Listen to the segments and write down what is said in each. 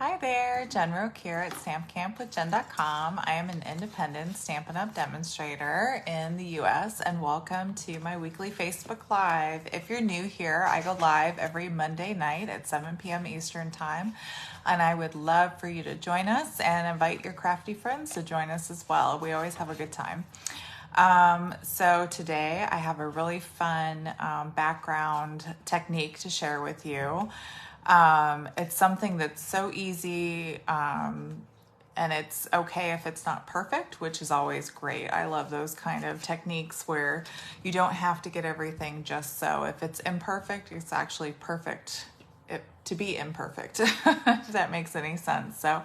Hi there, Jen Roque here at stampcampwithjen.com. I am an independent Stampin' Up! Demonstrator in the US, and welcome to my weekly Facebook Live. If you're new here, I go live every Monday night at 7 p.m. Eastern Time, and I would love for you to join us and invite your crafty friends to join us as well. We always have a good time. So today I have a really fun background technique to share with you. It's something that's so easy, and it's okay if it's not perfect, which is always great. I love those kind of techniques where you don't have to get everything just so. If it's imperfect, it's actually perfect to be imperfect, if that makes any sense. So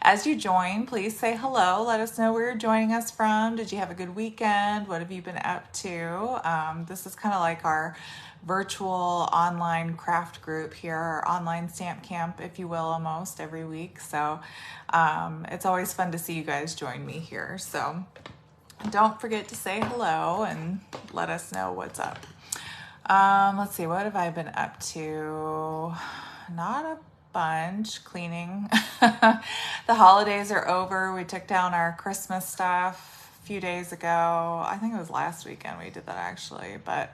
as you join, please say hello. Let us know where you're joining us from. Did you have a good weekend? What have you been up to? This is kind of like our virtual online craft group here, our online stamp camp, if you will, almost every week. So it's always fun to see you guys join me here. So don't forget to say hello and let us know what's up. Let's see, what have I been up to? Not a bunch. Cleaning. The holidays are over. We took down our Christmas stuff a few days ago. I think it was last weekend we did that actually, but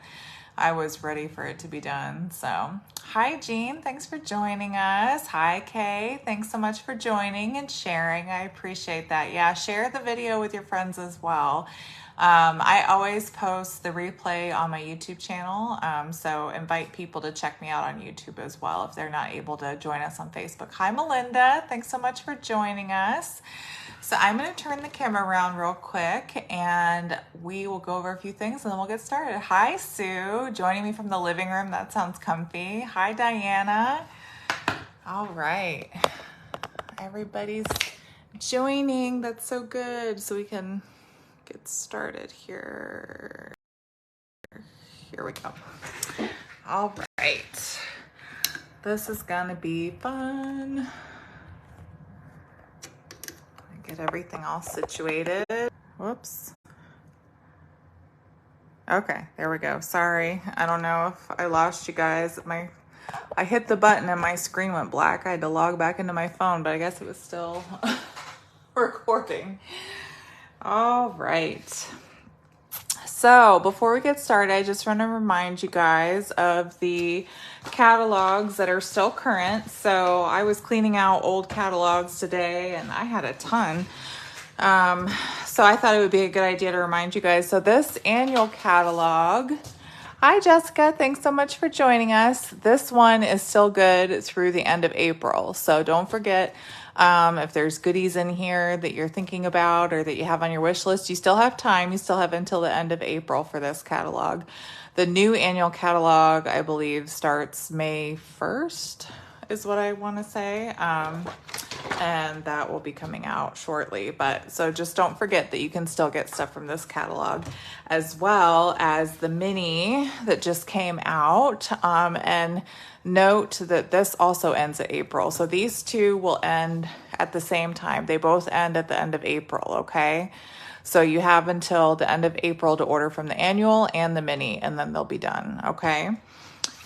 I was ready for it to be done. So hi Jean, thanks for joining us. Hi Kay, thanks so much for joining and sharing. I appreciate that. Yeah, share the video with your friends as well. I always post the replay on my YouTube channel, so invite people to check me out on YouTube as well if they're not able to join us on Facebook. Hi Melinda, thanks so much for joining us. So I'm going to turn the camera around real quick and we will go over a few things and then we'll get started. Hi Sue, joining me from the living room. That sounds comfy. Hi Diana. All right, everybody's joining. That's so good. So we can get started here. Here we go. All right. This is gonna be fun. Get everything all situated. Whoops. Okay, there we go. Sorry. I don't know if I lost you guys. I hit the button and my screen went black. I had to log back into my phone, but I guess it was still recording. All right. So before we get started, I just want to remind you guys of the catalogs that are still current. So I was cleaning out old catalogs today and I had a ton. So I thought it would be a good idea to remind you guys. So this annual catalog, hi Jessica, thanks so much for joining us. This one is still good through the end of April. So don't forget, if there's goodies in here that you're thinking about or that you have on your wish list, you still have time. You still have until the end of April for this catalog. The new annual catalog, I believe, starts May 1st is what I want to say. And that will be coming out shortly. But so just don't forget that you can still get stuff from this catalog, as well as the mini that just came out. And note that this also ends at April. So these two will end at the same time. They both end at the end of April, okay? So you have until the end of April to order from the annual and the mini, and then they'll be done, okay?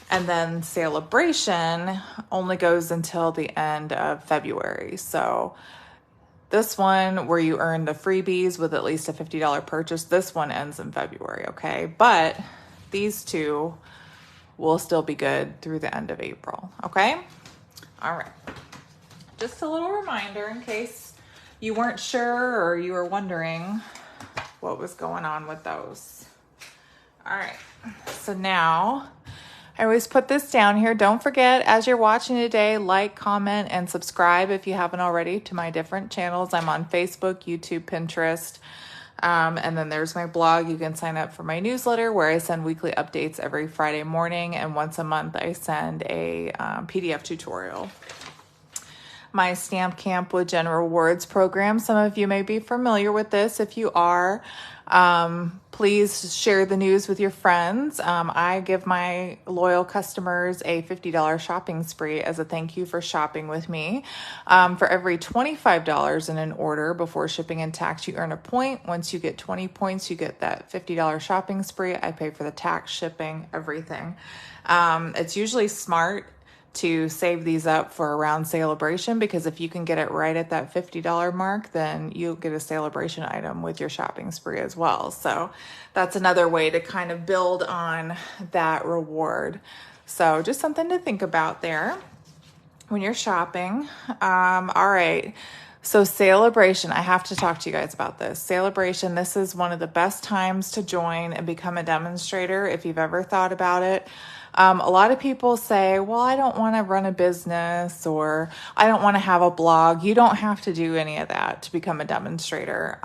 And then Sale-A-Bration only goes until the end of February. So this one, where you earn the freebies with at least a $50 purchase, this one ends in February, okay? But these two will still be good through the end of April, okay? All right. Just a little reminder in case you weren't sure or you were wondering what was going on with those. All right. So now I always put this down here. Don't forget, as you're watching today, like, comment, and subscribe if you haven't already to my different channels. I'm on Facebook, YouTube, Pinterest, and then there's my blog. You can sign up for my newsletter where I send weekly updates every Friday morning, and once a month I send a PDF tutorial. My Stamp Camp with Jen Rewards program. Some of you may be familiar with this. If you are, please share the news with your friends. I give my loyal customers a $50 shopping spree as a thank you for shopping with me. For every $25 in an order before shipping and tax, you earn a point. Once you get 20 points, you get that $50 shopping spree. I pay for the tax, shipping, everything. It's usually smart to save these up for around Sale-A-Bration, because if you can get it right at that $50 mark, then you'll get a Sale-A-Bration item with your shopping spree as well. So that's another way to kind of build on that reward. So just something to think about there when you're shopping. All right. So Sale-A-Bration, I have to talk to you guys about this. Sale-A-Bration, this is one of the best times to join and become a demonstrator if you've ever thought about it. A lot of people say, well, I don't want to run a business, or I don't want to have a blog. You don't have to do any of that to become a demonstrator.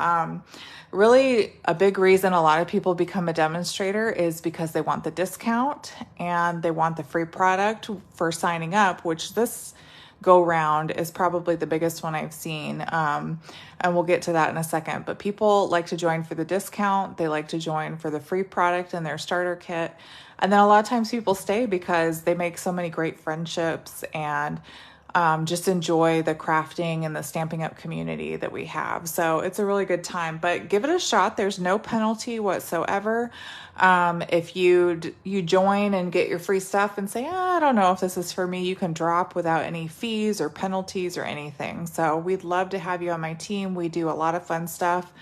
Really, a big reason a lot of people become a demonstrator is because they want the discount and they want the free product for signing up, which this go round is probably the biggest one I've seen. And we'll get to that in a second. But people like to join for the discount. They like to join for the free product in their starter kit. And then a lot of times people stay because they make so many great friendships and just enjoy the crafting and the Stampin' Up community that we have. So it's a really good time, but give it a shot. There's no penalty whatsoever. If you join and get your free stuff and say, I don't know if this is for me, you can drop without any fees or penalties or anything. So we'd love to have you on my team. We do a lot of fun stuff.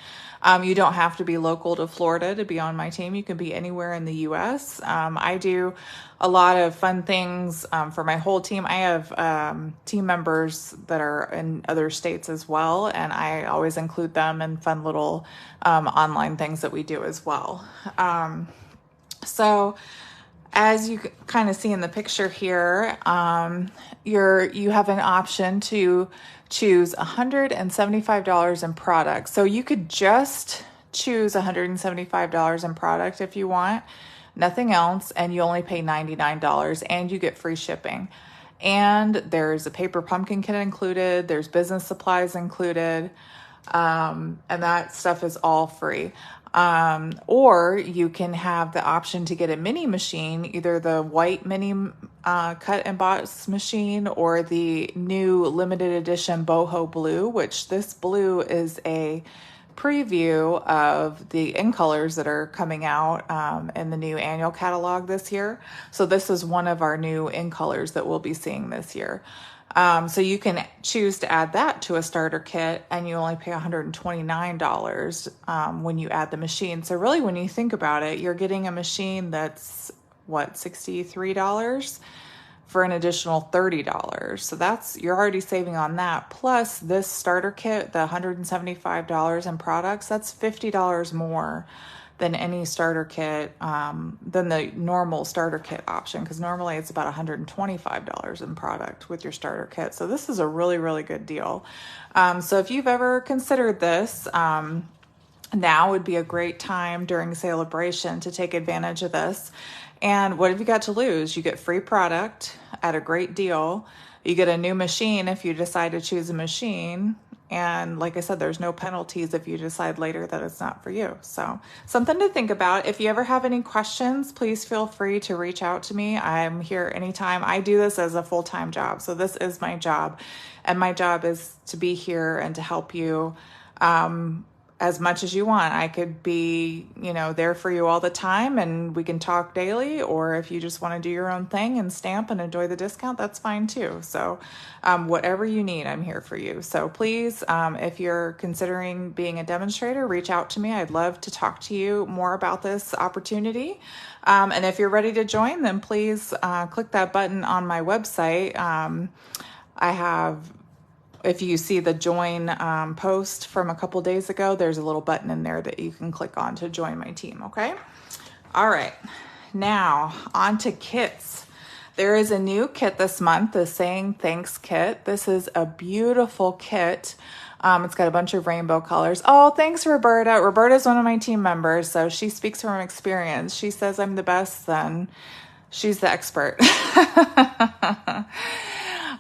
You don't have to be local to Florida to be on my team. You can be anywhere in the U.S. I do a lot of fun things for my whole team. I have team members that are in other states as well, and I always include them in fun little online things that we do as well. So as you kind of see in the picture here, you have an option to choose $175 in products. So you could just choose $175 in product if you want, nothing else, and you only pay $99 and you get free shipping. And there's a paper pumpkin kit included, there's business supplies included, and that stuff is all free. Or you can have the option to get a mini machine, either the white mini cut and box machine or the new limited edition boho blue, which this blue is a preview of the in colors that are coming out in the new annual catalog this year. So this is one of our new in colors that we'll be seeing this year. So you can choose to add that to a starter kit, and you only pay $129 when you add the machine. So really, when you think about it, you're getting a machine that's $63 for an additional $30. So you're already saving on that. Plus this starter kit, the $175 in products, that's $50 more than any starter kit, than the normal starter kit option, because normally it's about $125 in product with your starter kit. So this is a really, really good deal. So if you've ever considered this, now would be a great time during Sale-A-Bration to take advantage of this. And what have you got to lose? You get free product at a great deal. You get a new machine if you decide to choose a machine. And like I said, there's no penalties if you decide later that it's not for you. So something to think about. If you ever have any questions, please feel free to reach out to me. I'm here anytime. I do this as a full-time job. So this is my job. And my job is to be here and to help you as much as you want. I could be, there for you all the time and we can talk daily, or if you just want to do your own thing and stamp and enjoy the discount, that's fine too. So whatever you need, I'm here for you. So please, if you're considering being a demonstrator, reach out to me. I'd love to talk to you more about this opportunity. And if you're ready to join, then please click that button on my website. If you see the join post from a couple days ago, there's a little button in there that you can click on to join my team, okay? All right, now on to kits. There is a new kit this month, the Saying Thanks kit. This is a beautiful kit. It's got a bunch of rainbow colors. Oh, thanks, Roberta. Roberta's one of my team members, so she speaks from experience. She says I'm the best, then she's the expert.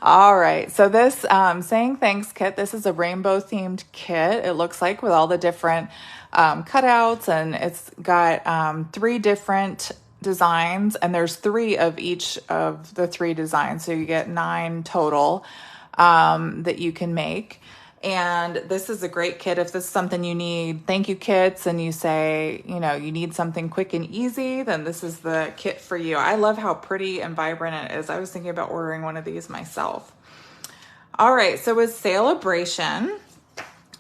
All right, so this Saying Thanks kit, this is a rainbow themed kit, it looks like, with all the different cutouts, and it's got 3 different designs, and there's 3 of each of the 3 designs, so you get 9 total that you can make. And this is a great kit if this is something you need thank you kits and you say, you know, you need something quick and easy, then this is the kit for you. I love how pretty and vibrant it is. I was thinking about ordering one of these myself. All right, so with Sale-A-Bration,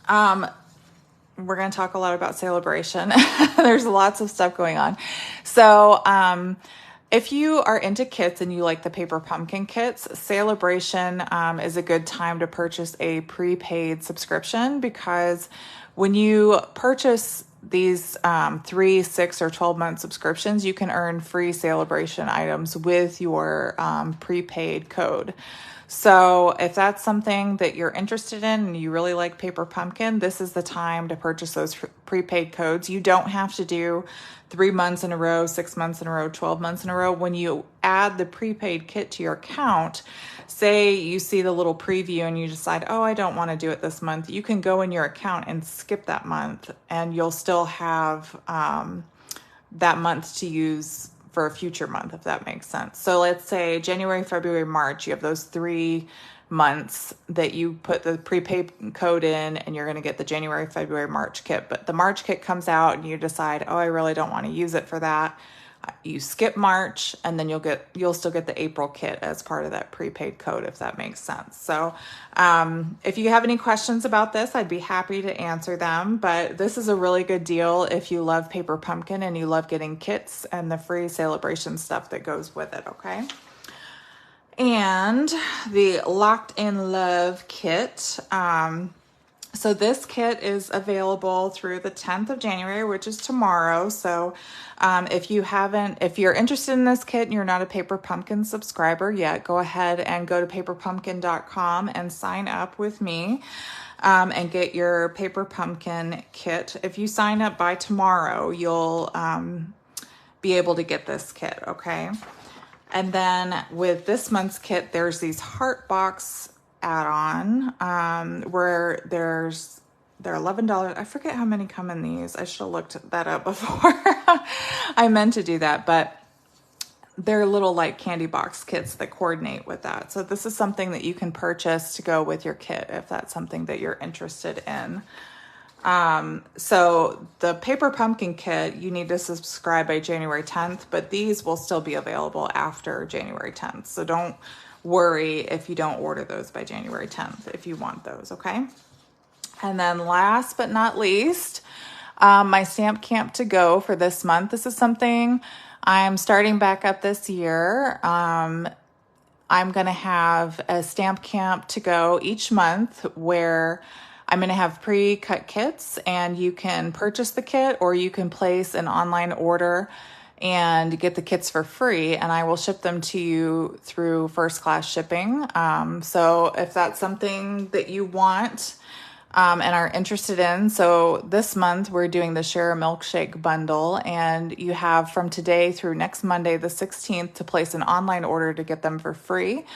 we're going to talk a lot about Sale-A-Bration. There's lots of stuff going on. So, if you are into kits and you like the paper pumpkin kits, Sale-A-Bration is a good time to purchase a prepaid subscription, because when you purchase these 3, 6, or 12-month subscriptions, you can earn free Sale-A-Bration items with your prepaid code. So if that's something that you're interested in and you really like paper pumpkin, this is the time to purchase those prepaid codes. You don't have to do 3 months in a row, 6 months in a row, 12 months in a row. When you add the prepaid kit to your account, say you see the little preview and you decide, oh, I don't want to do it this month, you can go in your account and skip that month, and you'll still have that month to use for a future month, if that makes sense. So let's say January, February, March, you have those 3 months that you put the prepaid code in, and you're going to get the January, February, March kit. But the March kit comes out and you decide, oh, I really don't want to use it for that. You skip March, and then you'll still get the April kit as part of that prepaid code, if that makes sense. So if you have any questions about this, I'd be happy to answer them. But this is a really good deal if you love paper pumpkin and you love getting kits and the free Sale-A-Bration stuff that goes with it, okay? And the Locked in Love kit. So this kit is available through the 10th of January, which is tomorrow. So if you're interested in this kit and you're not a Paper Pumpkin subscriber yet, go ahead and go to paperpumpkin.com and sign up with me and get your Paper Pumpkin kit. If you sign up by tomorrow, you'll be able to get this kit, okay? And then with this month's kit, there's these heart box add-on where they're $11. I forget how many come in these. I should have looked that up before I meant to do that, but they're little like candy box kits that coordinate with that. So this is something that you can purchase to go with your kit if that's something that you're interested in. So the Paper Pumpkin kit, you need to subscribe by January 10th, but these will still be available after January 10th. So don't worry if you don't order those by January 10th if you want those, okay? And then last but not least, my Stamp Camp to Go for this month. This is something I'm starting back up this year. I'm going to have a Stamp Camp to Go each month where I'm going to have pre-cut kits, and you can purchase the kit or you can place an online order and get the kits for free, and I will ship them to you through first class shipping. So if that's something that you want and are interested in, so this month we're doing the Share a Milkshake bundle, and you have from today through next Monday, the 16th, to place an online order to get them for free.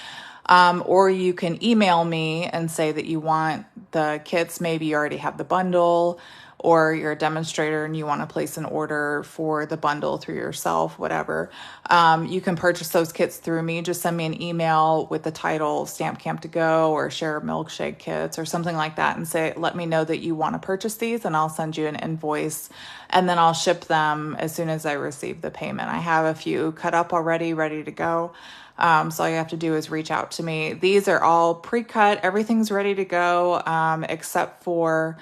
Or you can email me and say that you want the kits. Maybe you already have the bundle, or you're a demonstrator and you want to place an order for the bundle through yourself, whatever. You can purchase those kits through me. Just send me an email with the title Stamp Camp to Go or Share a Milkshake kits or something like that, and say, let me know that you want to purchase these, and I'll send you an invoice, and then I'll ship them as soon as I receive the payment. I have a few cut up already, ready to go. So all you have to do is reach out to me. These are all pre-cut. Everything's ready to go, except for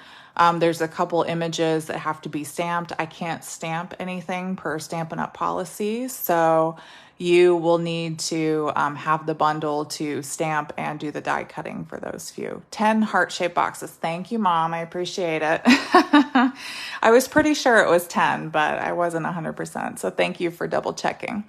there's a couple images that have to be stamped. I can't stamp anything per Stampin' Up! Policy, so you will need to have the bundle to stamp and do the die cutting for those few. 10 heart-shaped boxes. Thank you, Mom. I appreciate it. I was pretty sure it was 10, but I wasn't 100%, so thank you for double checking.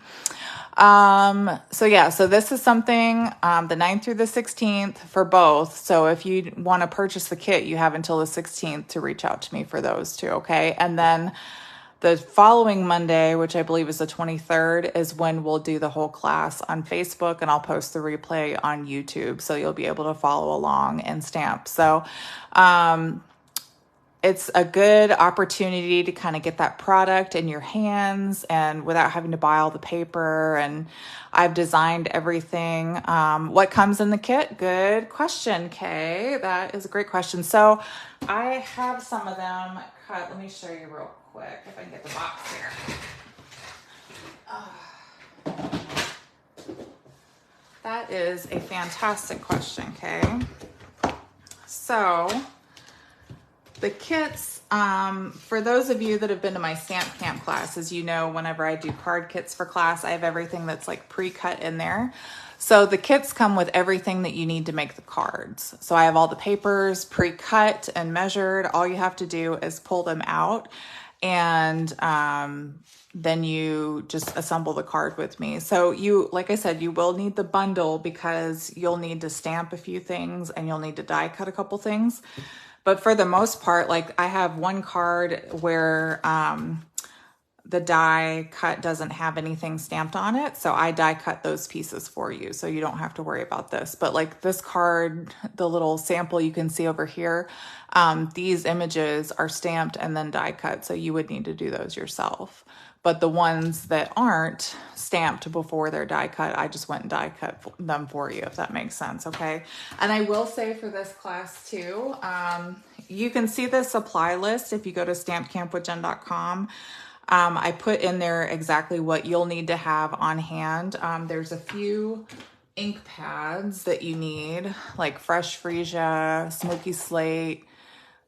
So this is something, the 9th through the 16th for both. So if you want to purchase the kit, you have until the 16th to reach out to me for those two. Okay. And then the following Monday, which I believe is the 23rd, is when we'll do the whole class on Facebook, and I'll post the replay on YouTube. So you'll be able to follow along and stamp. So, it's a good opportunity to kind of get that product in your hands and without having to buy all the paper. And I've designed everything. What comes in the kit? Good question, Kay. That is a great question. So I have some of them cut. Let me show you real quick if I can get the box here. That is a fantastic question, Kay. So the kits, for those of you that have been to my Stamp Camp classes, you know whenever I do card kits for class, I have everything that's like pre-cut in there. So the kits come with everything that you need to make the cards. So I have all the papers pre-cut and measured. All you have to do is pull them out, and then you just assemble the card with me. So you, like I said, you will need the bundle because you'll need to stamp a few things and you'll need to die cut a couple things. But for the most part, like I have one card where the die cut doesn't have anything stamped on it. So I die cut those pieces for you. So you don't have to worry about this. But like this card, the little sample you can see over here, these images are stamped and then die cut. So you would need to do those yourself. But the ones that aren't stamped before they're die cut, I just went and die cut them for you, if that makes sense, okay? And I will say for this class too, you can see the supply list if you go to stampcampwithjen.com. I put in there exactly what you'll need to have on hand. There's a few ink pads that you need, like Fresh Freesia, Smoky Slate,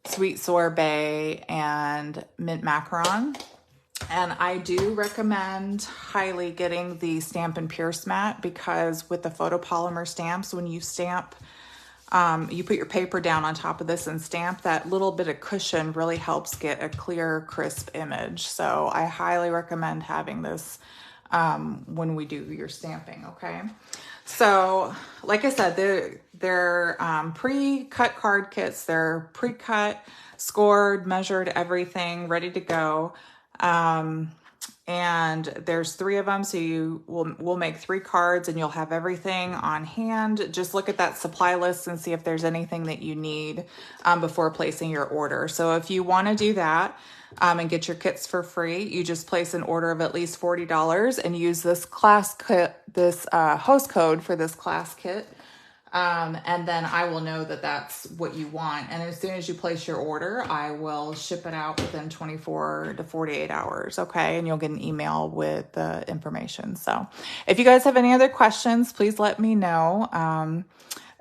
Sweet Sorbet, and Mint Macaron. And I do recommend highly getting the Stamp and Pierce mat because with the photopolymer stamps, when you stamp, you put your paper down on top of this and stamp, that little bit of cushion really helps get a clear, crisp image. So I highly recommend having this when we do your stamping, okay? So like I said, they're pre-cut card kits. They're pre-cut, scored, measured, everything, ready to go. And there's 3 of them. So we'll make 3 cards and you'll have everything on hand. Just look at that supply list and see if there's anything that you need, before placing your order. So if you want to do that, and get your kits for free, you just place an order of at least $40 and use this class kit, this, host code for this class kit. And then I will know that that's what you want. And as soon as you place your order, I will ship it out within 24 to 48 hours. Okay. And you'll get an email with the information. So if you guys have any other questions, please let me know.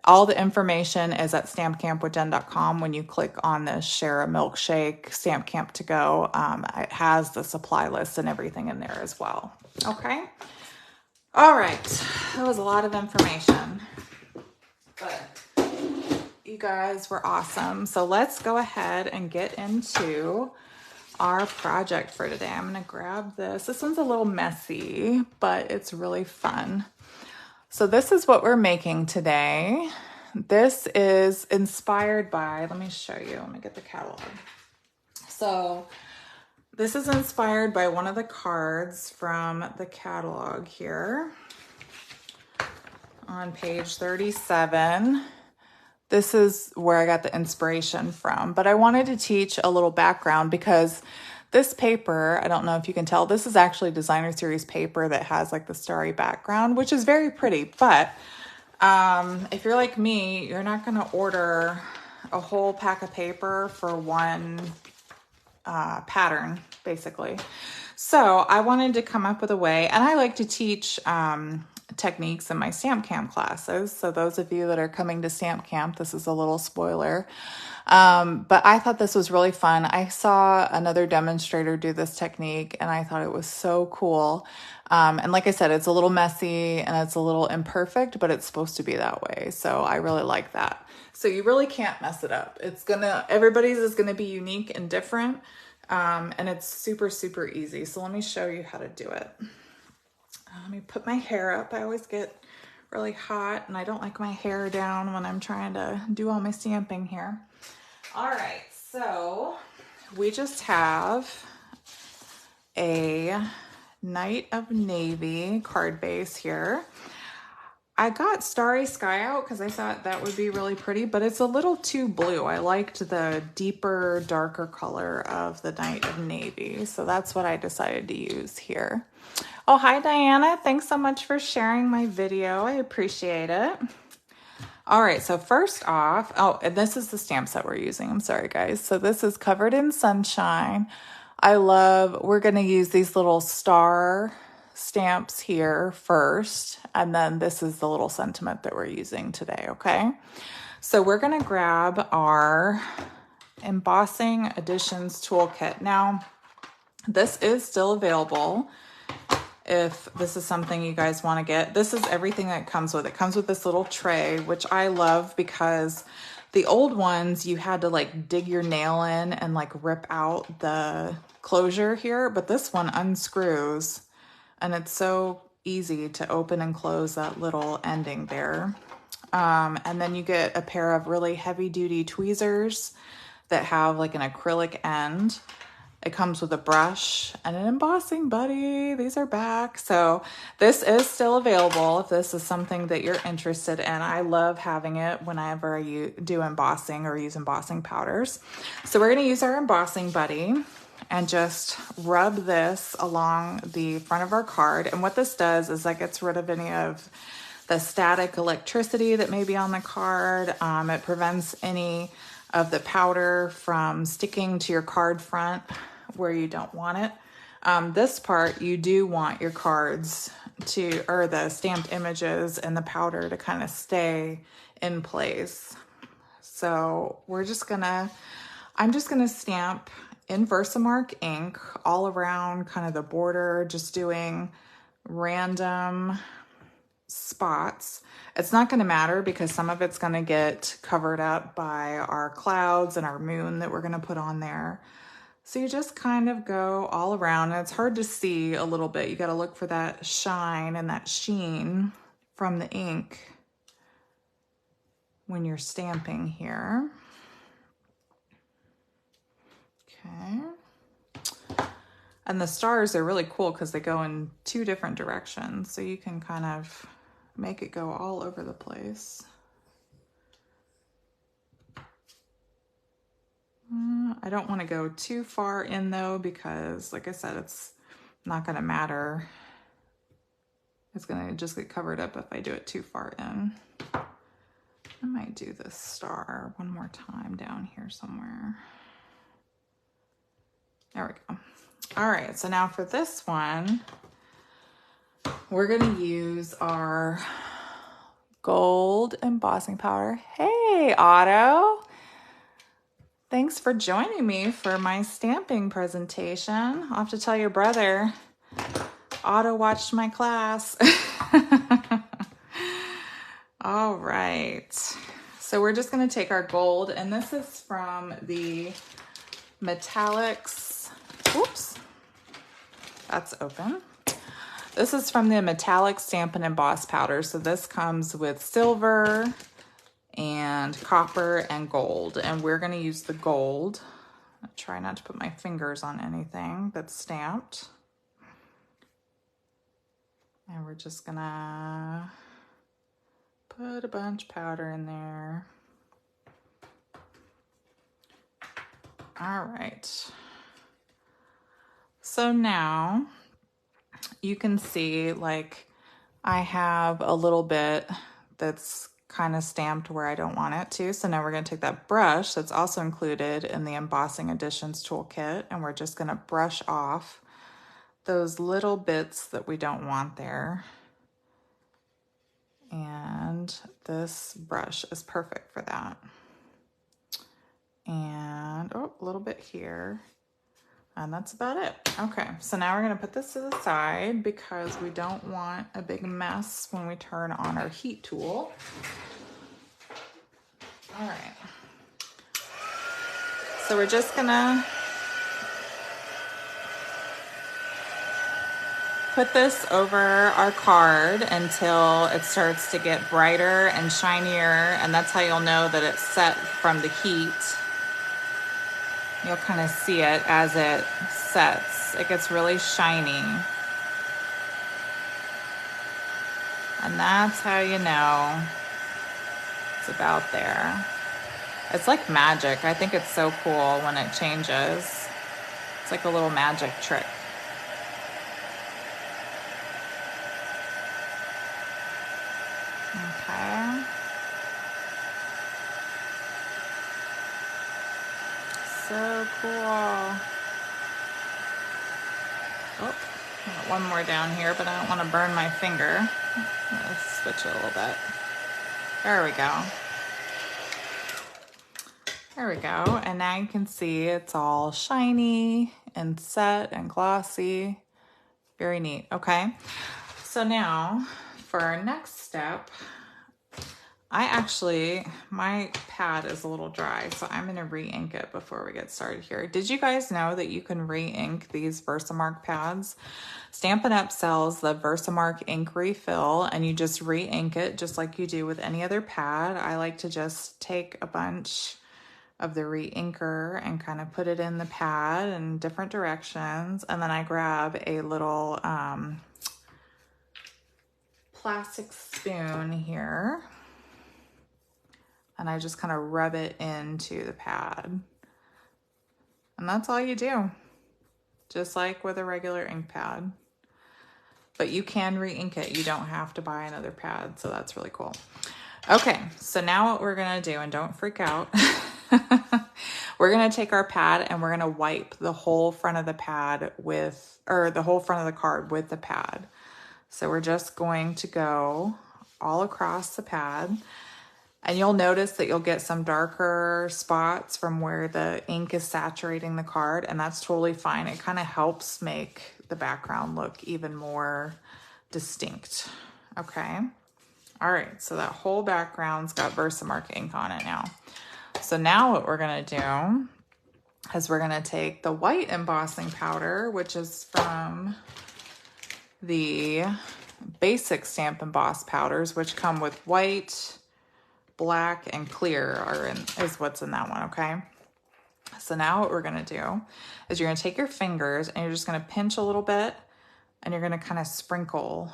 All the information is at stampcampwithjen.com. When you click on this Share a Milkshake Stamp Camp to Go, it has the supply list and everything in there as well. Okay. All right. That was a lot of information. But you guys were awesome. So let's go ahead and get into our project for today. I'm going to grab this. This one's a little messy, but it's really fun. So this is what we're making today. This is inspired by, let me show you. Let me get the catalog. So this is inspired by one of the cards from the catalog here. On page 37, this is where I got the inspiration from, but I wanted to teach a little background because this paper, I don't know if you can tell, this is actually designer series paper that has like the starry background, which is very pretty, but if you're like me, you're not going to order a whole pack of paper for one pattern, basically. So I wanted to come up with a way, and I like to teach techniques in my Stamp Camp classes. So those of you that are coming to Stamp Camp, this is a little spoiler. But I thought this was really fun. I saw another demonstrator do this technique and I thought it was so cool. And like I said, it's a little messy and it's a little imperfect, but it's supposed to be that way. So I really like that. So you really can't mess it up. Everybody's is gonna be unique and different. And it's super, super easy. So let me show you how to do it. Let me put my hair up. I always get really hot and I don't like my hair down when I'm trying to do all my stamping here. All right, so we just have a Night of Navy card base here. I got Starry Sky out because I thought that would be really pretty, but it's a little too blue. I liked the deeper, darker color of the Night of Navy. So that's what I decided to use here. Oh, hi, Diana. Thanks so much for sharing my video. I appreciate it. All right, so first off, oh, and this is the stamps that we're using. I'm sorry, guys. So this is Covered in Sunshine. We're going to use these little star stamps here first, and then this is the little sentiment that we're using today, okay? So we're going to grab our Embossing Additions Toolkit. Now, this is still available if this is something you guys want to get. This is everything that comes with it. It comes with this little tray, which I love because the old ones, you had to like dig your nail in and like rip out the closure here, but this one unscrews and it's so easy to open and close that little ending there. And then you get a pair of really heavy duty tweezers that have like an acrylic end. It comes with a brush and an embossing buddy. These are back. So this is still available if this is something that you're interested in. I love having it whenever I do embossing or use embossing powders. So we're going to use our embossing buddy and just rub this along the front of our card. And what this does is that gets rid of any of the static electricity that may be on the card. It prevents any of the powder from sticking to your card front where you don't want it. This part, you do want your cards or the stamped images and the powder to kind of stay in place. So I'm just gonna stamp in Versamark ink all around kind of the border, just doing random spots. It's not going to matter because some of it's going to get covered up by our clouds and our moon that we're going to put on there. So you just kind of go all around, and it's hard to see a little bit. You got to look for that shine and that sheen from the ink when you're stamping here. Okay. And the stars are really cool because they go in 2 different directions. So you can kind of make it go all over the place. I don't want to go too far in though, because like I said, it's not going to matter. It's going to just get covered up if I do it too far in. I might do this star one more time down here somewhere. There we go. All right, so now for this one, we're gonna use our gold embossing powder. Hey, Otto. Thanks for joining me for my stamping presentation. I'll have to tell your brother, Otto watched my class. All right, so we're just gonna take our gold, and this is from the Metallics. Oops, that's open. This is from the Metallic Stamp and Emboss powder. So this comes with silver and copper and gold. And we're going to use the gold. I'll try not to put my fingers on anything that's stamped. And we're just going to put a bunch of powder in there. All right. So now you can see like I have a little bit that's kind of stamped where I don't want it to. So now we're going to take that brush that's also included in the Embossing Additions Toolkit, and we're just going to brush off those little bits that we don't want there. And this brush is perfect for that. And oh, a little bit here. And that's about it. Okay, so now we're gonna put this to the side because we don't want a big mess when we turn on our heat tool. All right. So we're just gonna put this over our card until it starts to get brighter and shinier, and that's how you'll know that it's set from the heat. You'll kind of see it as it sets. It gets really shiny. And that's how you know it's about there. It's like magic. I think it's so cool when it changes. It's like a little magic trick. Okay. So cool. Oh, got one more down here, but I don't want to burn my finger. Let's switch it a little bit. There we go. There we go. And now you can see it's all shiny and set and glossy. Very neat. Okay. So now for our next step, my pad is a little dry, so I'm going to re-ink it before we get started here. Did you guys know that you can re-ink these Versamark pads? Stampin' Up! Sells the Versamark ink refill, and you just re-ink it just like you do with any other pad. I like to just take a bunch of the re-inker and kind of put it in the pad in different directions, and then I grab a little plastic spoon here, and I just kind of rub it into the pad. And that's all you do, just like with a regular ink pad. But you can re-ink it. You don't have to buy another pad, so that's really cool. Okay, so now what we're gonna do, and don't freak out, we're gonna take our pad and we're gonna wipe the whole front of the pad with, or the whole front of the card with the pad. So we're just going to go all across the pad, and you'll notice that you'll get some darker spots from where the ink is saturating the card, and that's totally fine. It kind of helps make the background look even more distinct. Okay. All right, so that whole background's got Versamark ink on it now. So now what we're gonna do is we're gonna take the white embossing powder, which is from the basic Stamp Emboss powders, which come with white, black, and clear is what's in that one, okay? So now what we're gonna do is you're gonna take your fingers and you're just gonna pinch a little bit, and you're gonna kind of sprinkle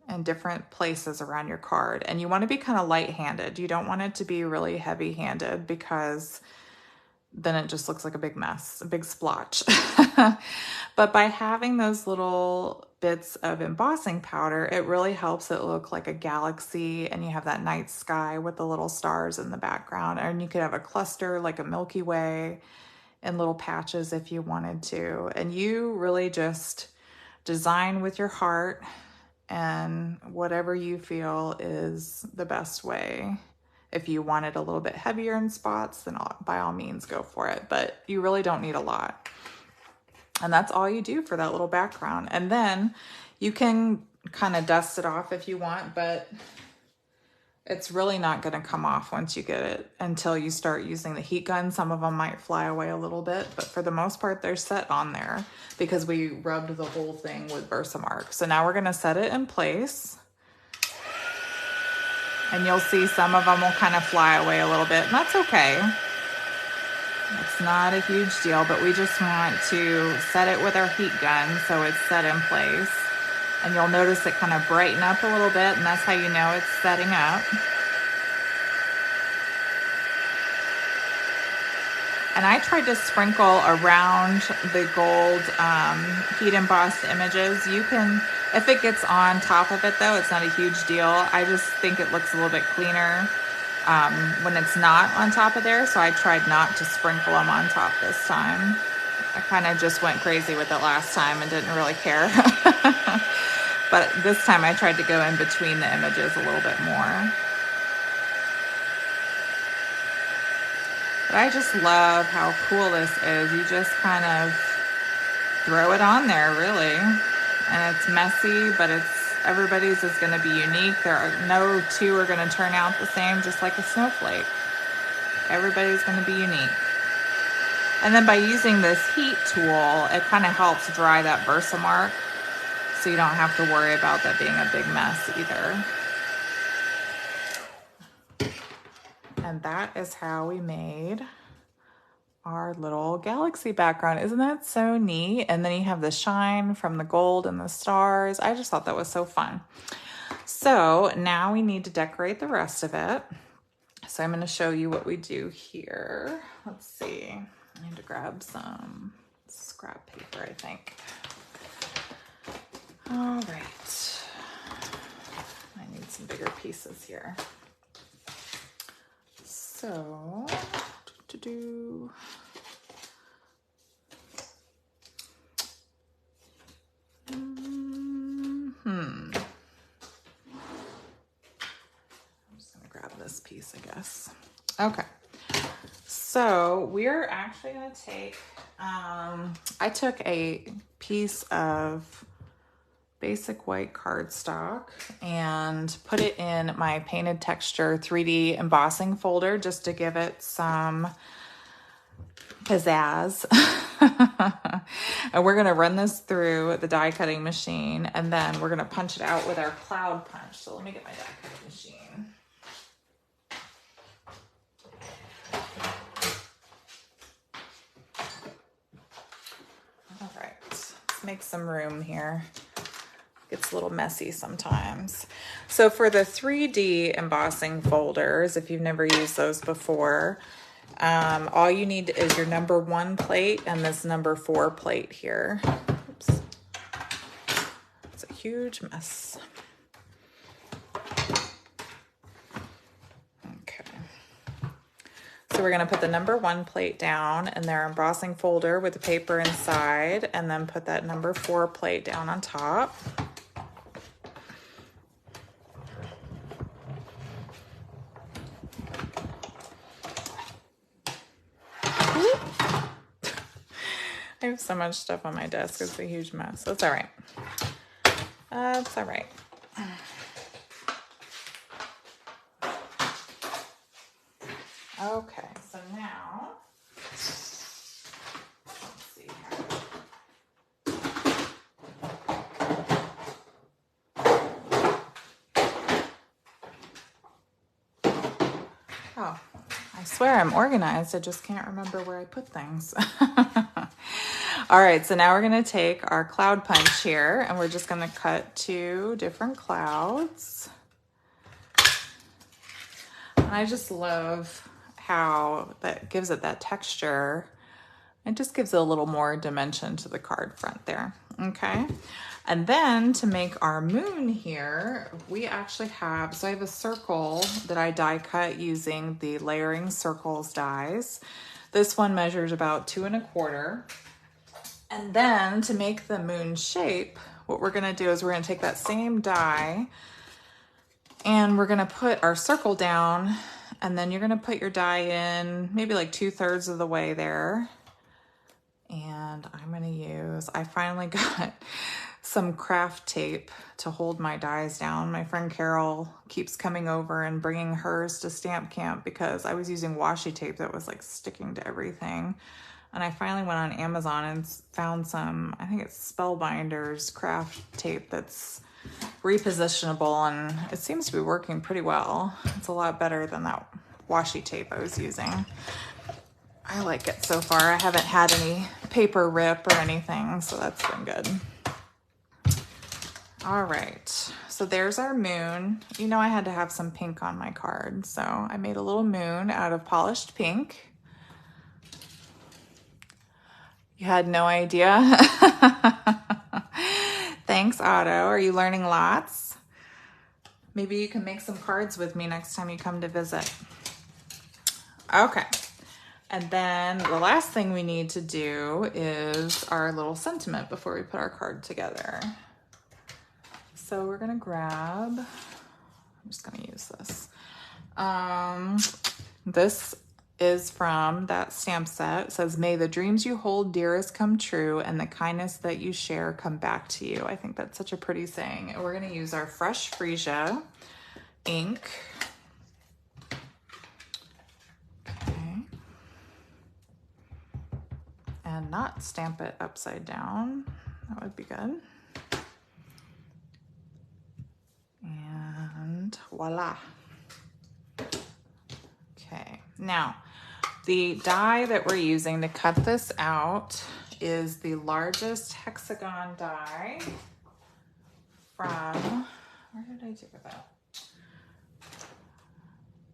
in different places around your card. And you want to be kind of light-handed. You don't want it to be really heavy-handed, because then it just looks like a big mess, a big splotch. But by having those little bits of embossing powder, it really helps it look like a galaxy, and you have that night sky with the little stars in the background. And you could have a cluster like a Milky Way in little patches if you wanted to. And you really just design with your heart and whatever you feel is the best way. If you want it a little bit heavier in spots, then by all means go for it, but you really don't need a lot. And that's all you do for that little background. And then you can kind of dust it off if you want, but it's really not going to come off once you get it until you start using the heat gun. Some of them might fly away a little bit, but for the most part, they're set on there because we rubbed the whole thing with Versamark. So now we're going to set it in place. And you'll see some of them will kind of fly away a little bit, and that's okay. It's not a huge deal, but we just want to set it with our heat gun so it's set in place. And you'll notice it kind of brighten up a little bit, and that's how you know it's setting up. And I tried to sprinkle around the gold heat embossed images. You can, if it gets on top of it though, it's not a huge deal. I just think it looks a little bit cleaner when it's not on top of there. So I tried not to sprinkle them on top this time. I kind of just went crazy with it last time and didn't really care. But this time I tried to go in between the images a little bit more. But I just love how cool this is. You just kind of throw it on there, really. And it's messy, but everybody's is going to be unique. No two are going to turn out the same, just like a snowflake. Everybody's going to be unique. And then by using this heat tool, it kind of helps dry that Versamark, so you don't have to worry about that being a big mess either. And that is how we made our little galaxy background. Isn't that so neat? And then you have the shine from the gold and the stars. I just thought that was so fun. So now we need to decorate the rest of it. So I'm going to show you what we do here. Let's see. I need to grab some scrap paper, I think. All right. I need some bigger pieces here. So, I'm just gonna grab this piece, I guess. Okay. So we're actually gonna take, I took a piece of basic white cardstock and put it in my painted texture 3D embossing folder just to give it some pizzazz. And we're gonna run this through the die cutting machine and then we're gonna punch it out with our cloud punch. So let me get my die cutting machine. All right, let's make some room here. Gets a little messy sometimes. So for the 3D embossing folders, if you've never used those before, all you need is your number 1 plate and this number 4 plate here. Oops. It's a huge mess. Okay. So we're gonna put the number 1 plate down in their embossing folder with the paper inside, and then put that number 4 plate down on top. I have so much stuff on my desk. It's a huge mess. That's all right. That's all right. Okay, so now, let's see here. Oh, I swear I'm organized. I just can't remember where I put things. All right, so now we're gonna take our cloud punch here and we're just gonna cut 2 different clouds. And I just love how that gives it that texture. It just gives it a little more dimension to the card front there, okay? And then to make our moon here, we actually have, so I have a circle that I die cut using the layering circles dies. This one measures about 2 1/4. And then to make the moon shape, what we're gonna do is we're gonna take that same die and we're gonna put our circle down, and then you're gonna put your die in maybe like 2/3 of the way there. And I'm gonna use, I finally got some craft tape to hold my dies down. My friend Carol keeps coming over and bringing hers to stamp camp because I was using washi tape that was like sticking to everything. And I finally went on Amazon and found some, I think it's Spellbinders craft tape that's repositionable, and it seems to be working pretty well. It's a lot better than that washi tape I was using. I like it so far. I haven't had any paper rip or anything, so that's been good. All right, so there's our moon. You know I had to have some pink on my card, so I made a little moon out of polished pink. You had no idea? Thanks, Otto. Are you learning lots? Maybe you can make some cards with me next time you come to visit. Okay. And then the last thing we need to do is our little sentiment before we put our card together. So we're gonna grab, I'm just gonna use this. This is from that stamp set. It says, "May the dreams you hold dearest come true and the kindness that you share come back to you." I think that's such a pretty saying. And we're gonna use our fresh freesia ink. Okay. And not stamp it upside down. That would be good. And voila. Okay, now the die that we're using to cut this out is the largest hexagon die from Where did I do that?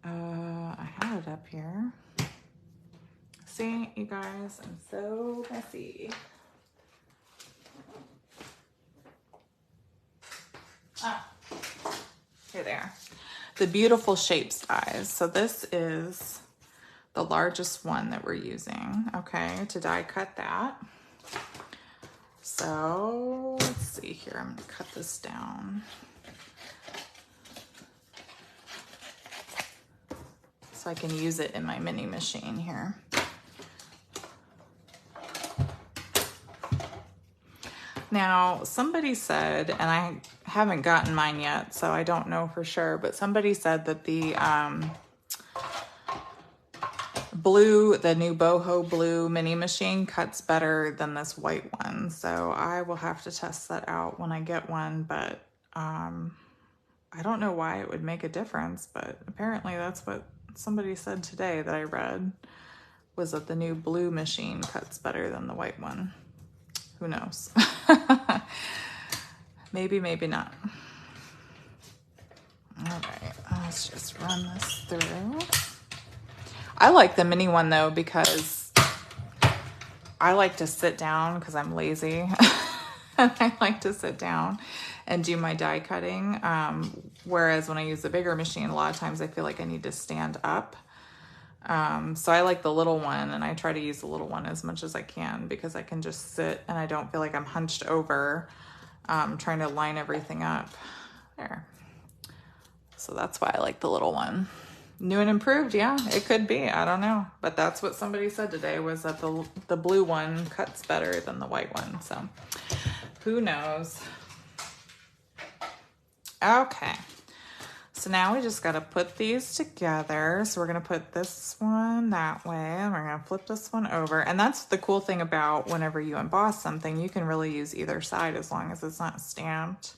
I had it up here. See, you guys, I'm so messy. Ah, here they are. The Beautiful Shapes dies. So this is the largest one that we're using, okay, to die cut that. So let's see here, I'm gonna cut this down. So I can use it in my mini machine here. Now, somebody said, and I haven't gotten mine yet, so I don't know for sure, but somebody said that the new boho blue mini machine cuts better than this white one. So I will have to test that out when I get one, but I don't know why it would make a difference, but apparently that's what somebody said today that I read, was that the new blue machine cuts better than the white one. Who knows? Maybe, maybe not. All right, let's just run this through. I like the mini one though, because I like to sit down because I'm lazy. And I like to sit down and do my die cutting. Whereas when I use the bigger machine, a lot of times I feel like I need to stand up. So I like the little one, and I try to use the little one as much as I can because I can just sit and I don't feel like I'm hunched over trying to line everything up. There. So that's why I like the little one. New and improved, yeah, it could be. I don't know. But that's what somebody said today, was that the blue one cuts better than the white one. So who knows? Okay. So now we just got to put these together. So we're going to put this one that way, and we're going to flip this one over. And that's the cool thing about whenever you emboss something, you can really use either side as long as it's not stamped.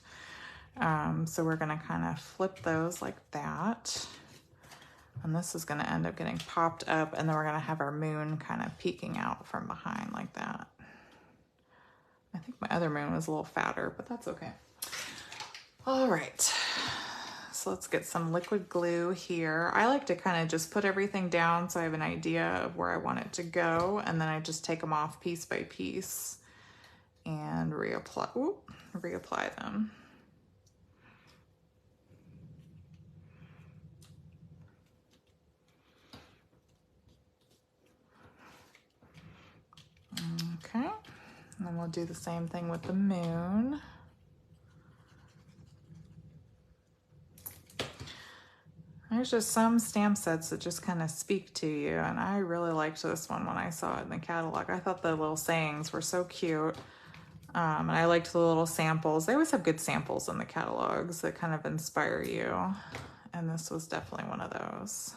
So we're going to kind of flip those like that. And this is going to end up getting popped up, and then we're going to have our moon kind of peeking out from behind like that. I think my other moon was a little fatter, but that's okay. All right. So let's get some liquid glue here. I like to kind of just put everything down so I have an idea of where I want it to go, and then I just take them off piece by piece and reapply them. Okay, and then we'll do the same thing with the moon. There's just some stamp sets that just kind of speak to you, and I really liked this one when I saw it in the catalog. I thought the little sayings were so cute, and I liked the little samples. They always have good samples in the catalogs that kind of inspire you, and this was definitely one of those.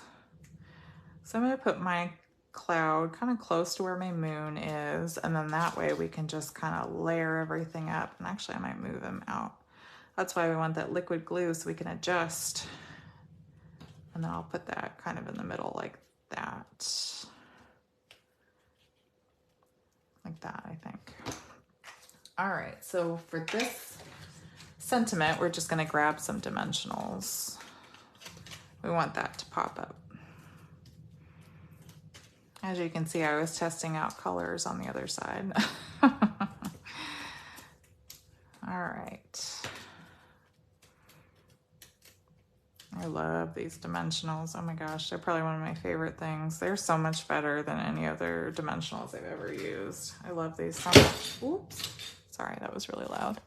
So I'm going to put my cloud kind of close to where my moon is, and then that way we can just kind of layer everything up. And actually I might move them out. That's why we want that liquid glue, so we can adjust. And then I'll put that kind of in the middle like that. Like that, I think. All right, so for this sentiment, we're just gonna grab some dimensionals. We want that to pop up. As you can see, I was testing out colors on the other side. All right. I love these dimensionals. Oh my gosh, they're probably one of my favorite things. They're so much better than any other dimensionals I've ever used. I love these so much. Oops, sorry, that was really loud.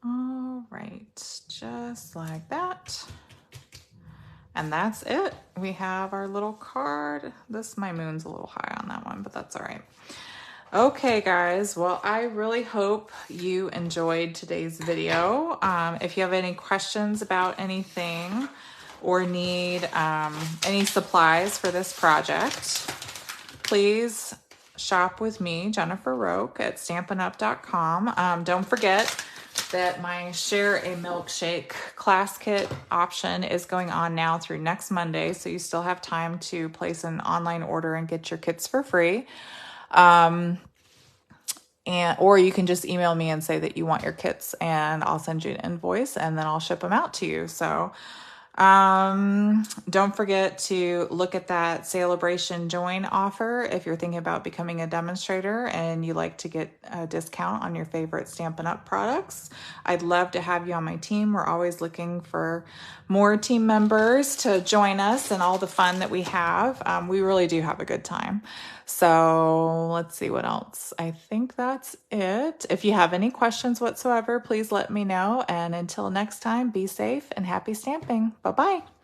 All right, just like that. And that's it. We have our little card. My moon's a little high on that one, but that's all right. Okay, guys. Well, I really hope you enjoyed today's video. If you have any questions about anything or need any supplies for this project, please shop with me, Jennifer Roque, at stampinup.com. Don't forget that my Share a Milkshake class kit option is going on now through next Monday, so you still have time to place an online order and get your kits for free. or you can just email me and say that you want your kits, and I'll send you an invoice and then I'll ship them out to you. So don't forget to look at that Sale-A-Bration join offer if you're thinking about becoming a demonstrator and you like to get a discount on your favorite Stampin' Up! Products. I'd love to have you on my team. We're always looking for more team members to join us and all the fun that we have. We really do have a good time. So let's see what else. I think that's it. If you have any questions whatsoever, please let me know. And until next time, be safe and happy stamping. Bye-bye.